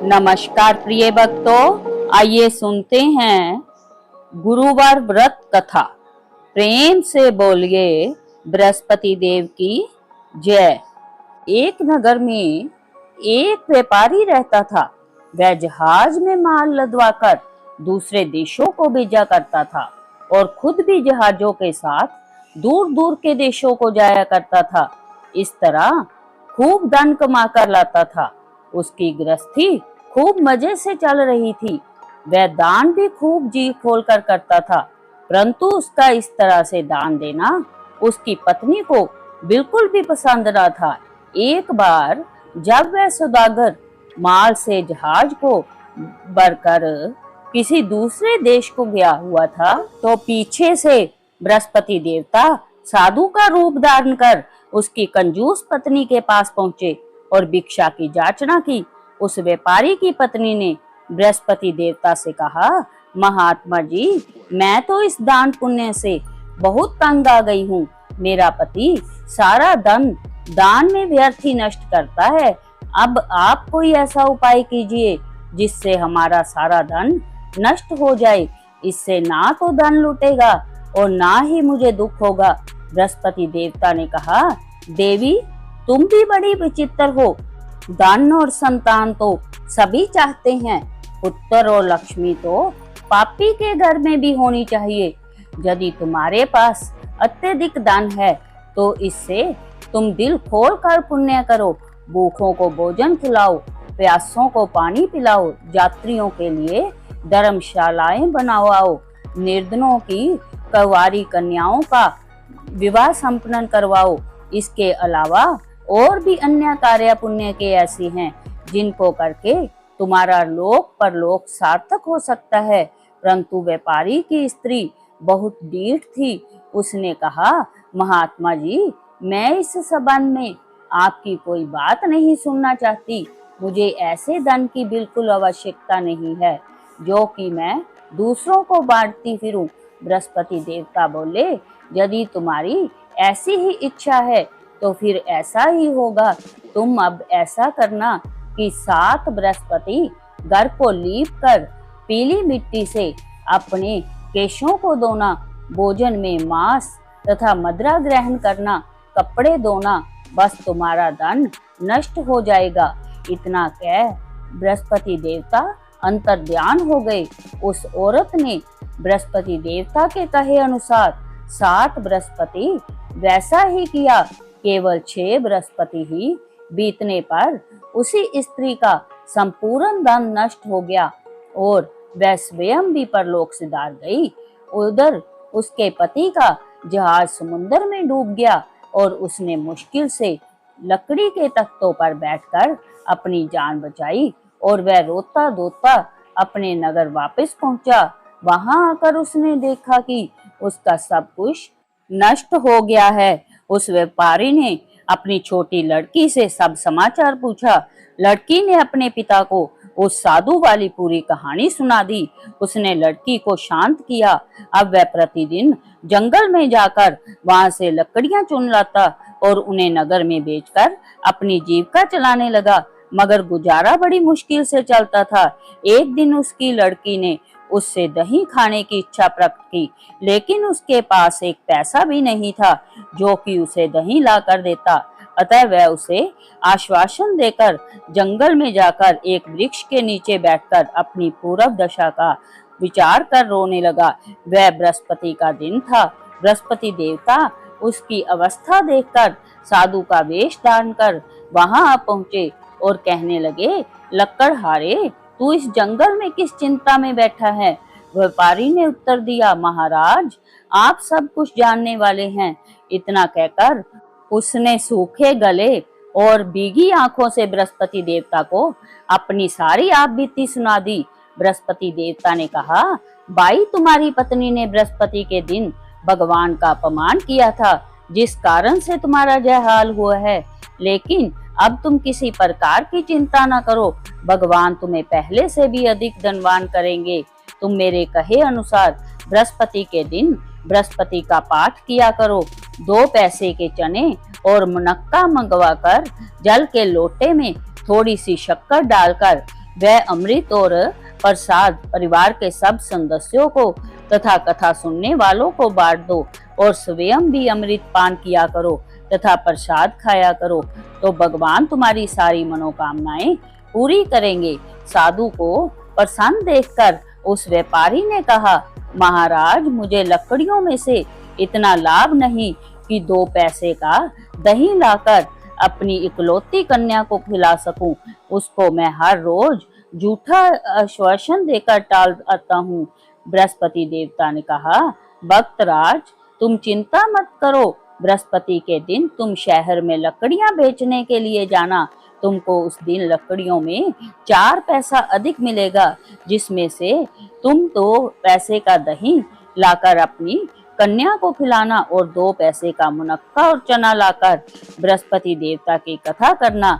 नमस्कार प्रिय भक्तों, आइए सुनते हैं गुरुवार व्रत कथा। प्रेम से बोलिए बृहस्पति देव की जय। एक नगर में एक व्यापारी रहता था। वह जहाज में माल लदवाकर दूसरे देशों को भेजा करता था और खुद भी जहाजों के साथ दूर दूर के देशों को जाया करता था। इस तरह खूब धन कमा कर लाता था। उसकी गृहस्थी खूब मजे से चल रही थी। वह दान भी खूब जी खोल कर करता था, परंतु उसका इस तरह से दान देना उसकी पत्नी को बिल्कुल भी पसंद न था। एक बार जब वह सौदागर माल से जहाज को भरकर किसी दूसरे देश को गया हुआ था, तो पीछे से बृहस्पति देवता साधु का रूप धारण कर उसकी कंजूस पत्नी के पास पहुंचे और भिक्षा की याचना की। उस व्यापारी की पत्नी ने बृहस्पति देवता से कहा, महात्मा जी, मैं तो इस दान पुण्य से बहुत तंग आ गई हूँ। मेरा पति सारा धन दान में व्यर्थ ही नष्ट करता है। अब आप कोई ऐसा उपाय कीजिए जिससे हमारा सारा धन नष्ट हो जाए। इससे ना तो धन लुटेगा और ना ही मुझे दुख होगा। बृहस्पति देवता ने कहा, देवी, तुम भी बड़ी विचित्र हो। धन और संतान तो सभी चाहते हैं, पुत्र और लक्ष्मी तो पापी के घर में भी होनी चाहिए। यदि तुम्हारे पास अत्यधिक धन है तो इससे तुम दिल खोल कर पुण्य करो। भूखों को भोजन खिलाओ, प्यासों को पानी पिलाओ, यात्रियों के लिए धर्मशालाएं बनवाओ, निर्धनों की कंवारी कन्याओं का विवाह संपन्न करवाओ। इसके अलावा और भी अन्य कार्य पुण्य के ऐसे हैं जिनको करके तुम्हारा लोक परलोक सार्थक हो सकता है। परंतु व्यापारी की स्त्री बहुत ढीठ थी। उसने कहा, महात्मा जी, मैं इस संबंध में आपकी कोई बात नहीं सुनना चाहती। मुझे ऐसे धन की बिल्कुल आवश्यकता नहीं है जो कि मैं दूसरों को बांटती फिरूं। बृहस्पति देवता बोले, यदि तुम्हारी ऐसी ही इच्छा है तो फिर ऐसा ही होगा। तुम अब ऐसा करना कि 7 बृहस्पति घर को लीप कर पीली मिट्टी से अपने केशों को धोना, भोजन में मांस तथा मदिरा ग्रहण करना, कपड़े धोना, बस तुम्हारा धन नष्ट हो जाएगा। इतना कह बृहस्पति देवता अंतर्ध्यान हो गए। उस औरत ने बृहस्पति देवता के कहे अनुसार 7 बृहस्पति वैसा ही किया। केवल 6 बृहस्पति ही बीतने पर उसी स्त्री का संपूर्ण धन नष्ट हो गया और वह स्वयं भी परलोक सिधार गई। उधर उसके पति का जहाज समुद्र में डूब गया और उसने मुश्किल से लकड़ी के तख्तों पर बैठकर अपनी जान बचाई और वह रोता धोता अपने नगर वापस पहुंचा। वहां आकर उसने देखा कि उसका सब कुछ नष्ट हो गया है। उस व्यापारी ने अपनी छोटी लड़की से सब समाचार पूछा। लड़की ने अपने पिता को उस साधु वाली पूरी कहानी सुना दी। उसने लड़की को शांत किया। अब वह प्रतिदिन जंगल में जाकर वहां से लकड़ियां चुन लाता और उन्हें नगर में बेचकर अपनी जीविका चलाने लगा, मगर गुजारा बड़ी मुश्किल से चलता था। एक दिन उसकी लड़की ने उससे दही खाने की इच्छा प्रकट की, लेकिन उसके पास एक पैसा भी नहीं था जो कि उसे दही ला कर देता। अतः वह उसे आश्वासन देकर जंगल में जाकर एक वृक्ष के नीचे बैठकर अपनी पूर्व दशा का विचार कर रोने लगा। वह बृहस्पति का दिन था। बृहस्पति देवता उसकी अवस्था देखकर साधु का वेश धारण कर वहां आ पहुंचे और कहने लगे, लक्कड़हारे, तू इस जंगल में किस चिंता में बैठा है? व्यापारी ने उत्तर दिया, महाराज, आप सब कुछ जानने वाले हैं। इतना कहकर उसने सूखे गले और भीगी आंखों से बृहस्पति देवता को अपनी सारी आप बीती सुना दी। बृहस्पति देवता ने कहा, भाई, तुम्हारी पत्नी ने बृहस्पति के दिन भगवान का अपमान किया था, जिस कारण से तुम्हारा यह हाल हुआ है। लेकिन अब तुम किसी प्रकार की चिंता न करो, भगवान तुम्हें पहले से भी अधिक धनवान करेंगे। तुम मेरे कहे अनुसार बृहस्पति के दिन बृहस्पति का पाठ किया करो। 2 पैसे के चने और मुनक्का मंगवा कर जल के लोटे में थोड़ी सी शक्कर डालकर वह अमृत और प्रसाद परिवार के सब सदस्यों को तथा कथा सुनने वालों को बांट दो और स्वयं भी अमृत पान किया करो तथा प्रसाद खाया करो, तो भगवान तुम्हारी सारी मनोकामनाएं पूरी करेंगे। साधु को प्रसन्न देखकर उस व्यापारी ने कहा, महाराज, मुझे लकड़ियों में से इतना लाभ नहीं कि 2 पैसे का दही लाकर अपनी इकलौती कन्या को खिला सकूं। उसको मैं हर रोज झूठा आश्वासन देकर टाल आता हूँ। बृहस्पति देवता ने कहा, भक्तराज, तुम चिंता मत करो। बृहस्पति के दिन तुम शहर में लकड़ियां बेचने के लिए जाना। तुमको उस दिन लकड़ियों में 4 पैसा अधिक मिलेगा, जिसमें से तुम 2 पैसे का दही लाकर अपनी कन्या को खिलाना और 2 पैसे का मुनक्का और चना लाकर बृहस्पति देवता की कथा करना।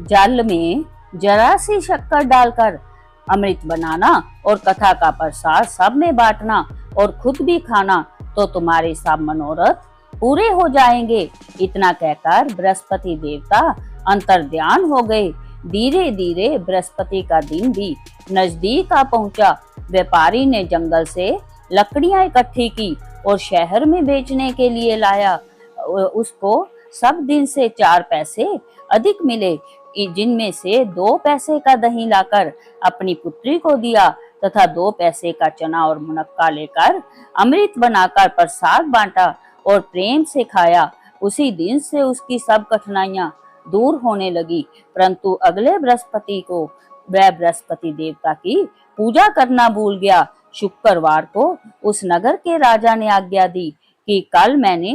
जल में जरा सी शक्कर डालकर अमृत बनाना और कथा का प्रसाद सब में बांटना और खुद भी खाना, तो तुम्हारे सब मनोरथ पूरे हो जाएंगे। इतना कहकर बृहस्पति देवता अंतर्ध्यान हो गए। धीरे धीरे बृहस्पति का दिन भी नजदीक आ पहुंचा। व्यापारी ने जंगल से लकड़ियां इकट्ठी की और शहर में बेचने के लिए लाया। उसको सब दिन से 4 पैसे अधिक मिले, जिनमें से 2 पैसे का दही लाकर अपनी पुत्री को दिया तथा 2 पैसे का चना और मुनक्का लेकर अमृत बनाकर प्रसाद बांटा और प्रेम से खाया। उसी दिन से उसकी सब कठिनाइयां दूर होने लगी। परंतु अगले बृहस्पति को वह बृहस्पति देवता की पूजा करना भूल गया। शुक्रवार को उस नगर के राजा ने आज्ञा दी कि कल मैंने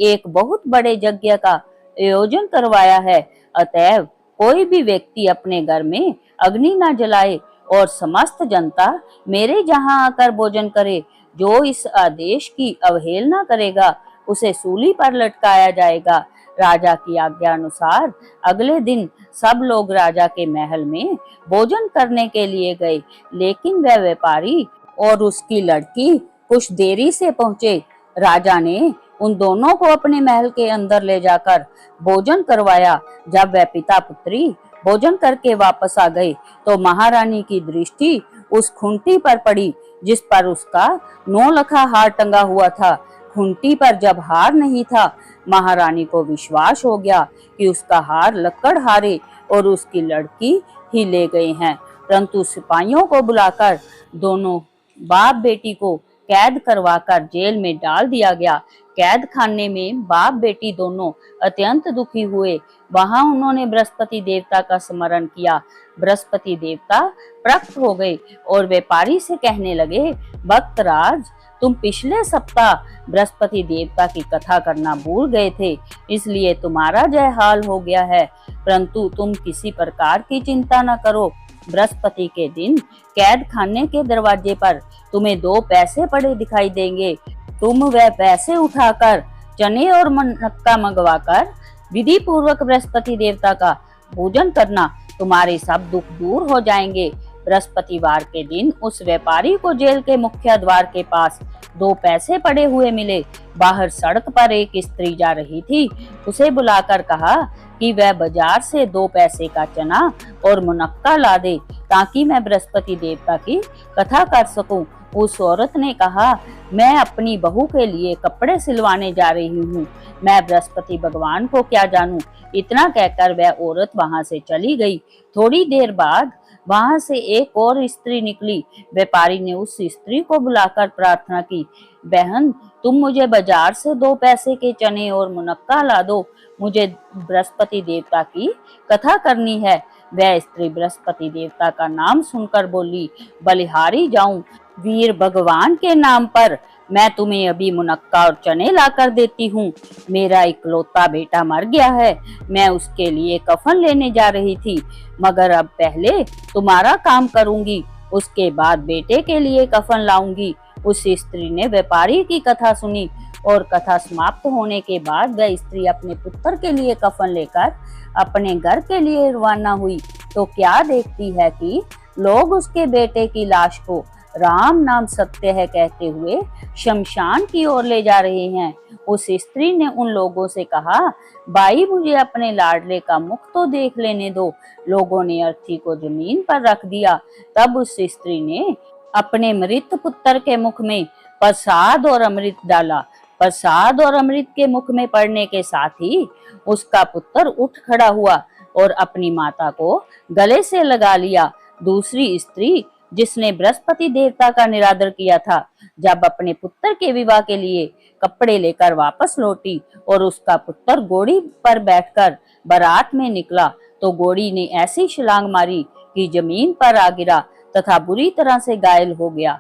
एक बहुत बड़े यज्ञ का आयोजन करवाया है, अतएव कोई भी व्यक्ति अपने घर में अग्नि न जलाए और समस्त जनता मेरे जहां आकर भोजन करे। जो इस आदेश की अवहेलना करेगा उसे सूली पर लटकाया जाएगा। राजा की आज्ञा अनुसार अगले दिन सब लोग राजा के महल में भोजन करने के लिए गए, लेकिन वह व्यापारी और उसकी लड़की कुछ देरी से पहुंचे। राजा ने उन दोनों को अपने महल के अंदर ले जाकर भोजन करवाया। जब वह पिता पुत्री भोजन करके वापस आ गए तो महारानी की दृष्टि उस खूंटी पर पड़ी जिस पर उसका 9 लखा हार टंगा हुआ था। खूंटी पर जब हार नहीं था, महारानी को विश्वास हो गया कि उसका हार लकड़हारे और उसकी लड़की ही ले गए हैं। परंतु सिपाहियों को बुलाकर दोनों बाप बेटी को कैद करवाकर जेल में डाल दिया गया। कैद खाने में बाप बेटी दोनों अत्यंत दुखी हुए। वहां उन्होंने बृहस्पति देवता का स्मरण किया। बृहस्पति देवता प्रकट हो गए और व्यापारी से कहने लगे, भक्तराज, तुम पिछले सप्ताह बृहस्पति देवता की कथा करना भूल गए थे, इसलिए तुम्हारा जय हाल हो गया है। परंतु तुम किसी प्रकार की चिंता न करो। बृहस्पति के दिन कैद खाने के दरवाजे पर तुम्हें 2 पैसे पड़े दिखाई देंगे। तुम वह पैसे उठाकर चने और मुनक्का मंगवाकर विधि पूर्वक बृहस्पति देवता का पूजन करना, तुम्हारे सब दुख दूर हो जाएंगे। बृहस्पतिवार के दिन उस व्यापारी को जेल के मुख्य द्वार के पास 2 पैसे पड़े हुए मिले। बाहर सड़क पर एक स्त्री जा रही थी। उसे बुलाकर कहा कि वह बाजार से 2 पैसे का चना और मुनक्का ला दे ताकि मैं बृहस्पति देवता की कथा कर सकूं। उस औरत ने कहा, मैं अपनी बहू के लिए कपड़े सिलवाने जा रही हूँ, मैं बृहस्पति भगवान को क्या जानूं। इतना कहकर वह औरत वहां से चली गई। थोड़ी देर बाद वहां से एक और स्त्री निकली। व्यापारी ने उस स्त्री को बुलाकर प्रार्थना की, बहन, तुम मुझे बाजार से 2 पैसे के चने और मुनक्का ला दो, मुझे बृहस्पति देवता की कथा करनी है। वह स्त्री बृहस्पति देवता का नाम सुनकर बोली, बलिहारी जाऊं, वीर भगवान के नाम पर मैं तुम्हें अभी मुनक्का और चने लाकर देती हूँ। मेरा इकलौता बेटा मर गया है, मैं उसके लिए कफन लेने जा रही थी, मगर अब पहले तुम्हारा काम करूंगी, उसके बाद बेटे के लिए कफन लाऊंगी। उस स्त्री ने व्यापारी की कथा सुनी और कथा समाप्त होने के बाद वह स्त्री अपने पुत्र के लिए कफन लेकर अपने घर के लिए रवाना हुई तो क्या देखती है कि लोग उसके बेटे की लाश को राम नाम सत्य है कहते हुए शमशान की ओर ले जा रहे हैं। उस स्त्री ने उन लोगों से कहा, भाई मुझे अपने लाडले का मुख तो देख लेने दो। लोगों ने अर्थी को जमीन पर रख दिया। तब उस स्त्री ने अपने मृत पुत्र के मुख में प्रसाद और अमृत डाला। प्रसाद और अमृत के मुख में पड़ने के साथ ही उसका पुत्र उठ खड़ा हुआ और अपनी माता को गले से लगा लिया। दूसरी स्त्री जिसने बृहस्पति देवता का निरादर किया था, जब अपने पुत्र के विवाह के लिए कपड़े लेकर वापस लौटी और उसका पुत्र घोड़ी पर बैठकर बारात में निकला, तो घोड़ी ने ऐसी छलांग मारी कि जमीन पर आ गिरा तथा बुरी तरह से घायल हो गया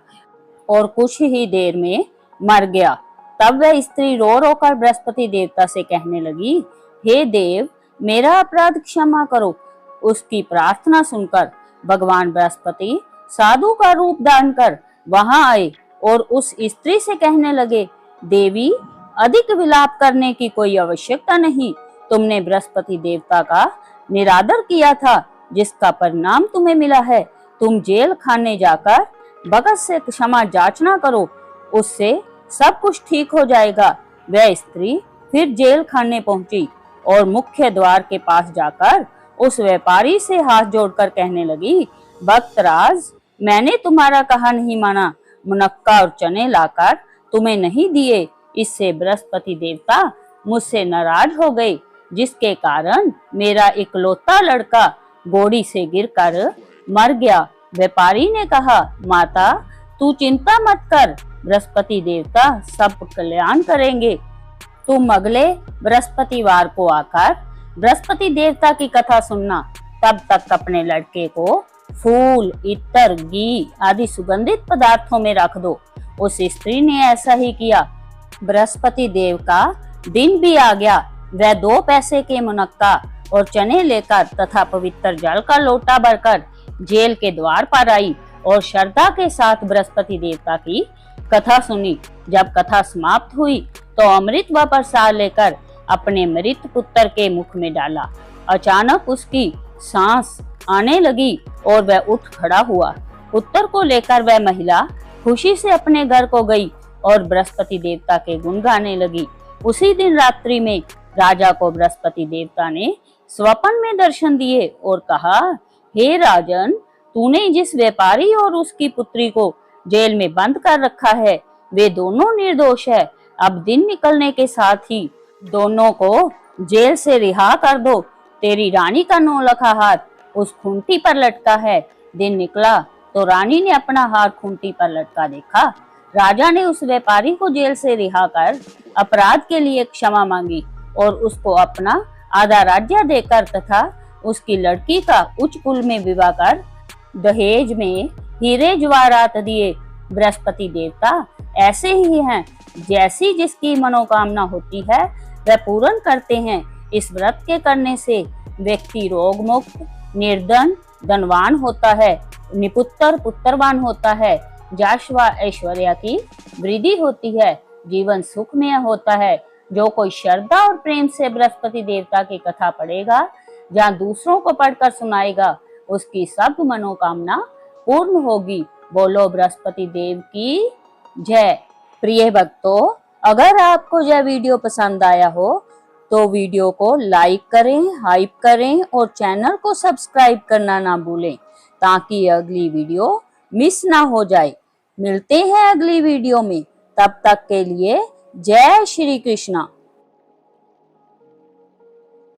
और कुछ ही देर में मर गया। तब वह स्त्री रो रो कर बृहस्पति देवता से कहने लगी, हे देव, मेरा अपराध क्षमा करो। उसकी प्रार्थना सुनकर भगवान बृहस्पति साधु का रूप धारण कर वहां आए और उस स्त्री से कहने लगे, देवी, अधिक विलाप करने की कोई आवश्यकता नहीं। तुमने बृहस्पति देवता का निरादर किया था, जिसका परिणाम तुम्हें मिला है। तुम जेल खाने जाकर भगत से क्षमा याचना करो, उससे सब कुछ ठीक हो जाएगा। वह स्त्री फिर जेल खाने पहुंची और मुख्य द्वार के पास जाकर उस व्यापारी से हाथ जोड़कर कहने लगी, भक्तराज, मैंने तुम्हारा कहा नहीं माना। मुनक्का और चने लाकर तुम्हें नहीं दिए, इससे बृहस्पति देवता मुझसे नाराज हो गए, जिसके कारण मेरा इकलौता लड़का घोड़ी से गिरकर मर गया। व्यापारी ने कहा, माता, तू चिंता मत कर, बृहस्पति देवता सब कल्याण करेंगे। तुम अगले बृहस्पतिवार को आकर बृहस्पति देवता की कथा सुनना। तब तक अपने लड़के को फूल, इत्र, घी आदि सुगंधित पदार्थों में रख दो। उस स्त्री ने ऐसा ही किया। बृहस्पति देव का दिन भी आ गया। वह 2 पैसे के मुनक्का और चने लेकर तथा पवित्र जल का लोटा भरकर जेल के द्वार पर आई और श्रद्धा के साथ बृहस्पति देवता की कथा सुनी। जब कथा समाप्त हुई तो अमृत व प्रसाद लेकर अपने मृत पुत्र के मुख में डाला। अचानक उसकी सांस आने लगी और वह उठ खड़ा हुआ। पुत्र को लेकर वह महिला खुशी से अपने घर को गई और बृहस्पति देवता के गुण गाने लगी। उसी दिन रात्रि में राजा को बृहस्पति देवता ने स्वप्न में दर्शन दिए और कहा, हे राजन, तूने जिस व्यापारी और उसकी पुत्री को जेल में बंद कर रखा है, वे दोनों निर्दोष है। अब दिन निकलने के साथ ही दोनों को जेल से रिहा कर दो। तेरी रानी का नौलखा हाथ उस खूंटी पर लटका है। दिन निकला तो रानी ने अपना हाथ खूंटी पर लटका देखा। राजा ने उस व्यापारी को जेल से रिहा कर अपराध के लिए क्षमा मांगी और उसको अपना आधा राज्य देकर तथा उसकी लड़की का उच्च कुल में विवाह कर दहेज में हीरे जवाहरात दिए। बृहस्पति देवता ऐसे ही हैं, जैसी जिसकी मनोकामना होती है वह पूर्ण करते हैं। इस व्रत के करने से व्यक्ति रोग मुक्त, निर्धन धनवान होता है, निपुत्र पुत्रवान होता है, यश व ऐश्वर्य की वृद्धि होती है, जीवन सुखमय होता है। जो कोई श्रद्धा और प्रेम से बृहस्पति देवता की कथा पढ़ेगा, जहाँ दूसरों को पढ़कर सुनाएगा, उसकी सब मनोकामना पूर्ण होगी। बोलो बृहस्पति देव की जय। प्रिय भक्तों, अगर आपको यह वीडियो पसंद आया हो तो वीडियो को लाइक करें, हाइप करें और चैनल को सब्सक्राइब करना ना भूलें, ताकि अगली वीडियो मिस ना हो जाए। मिलते हैं अगली वीडियो में, तब तक के लिए जय श्री कृष्णा।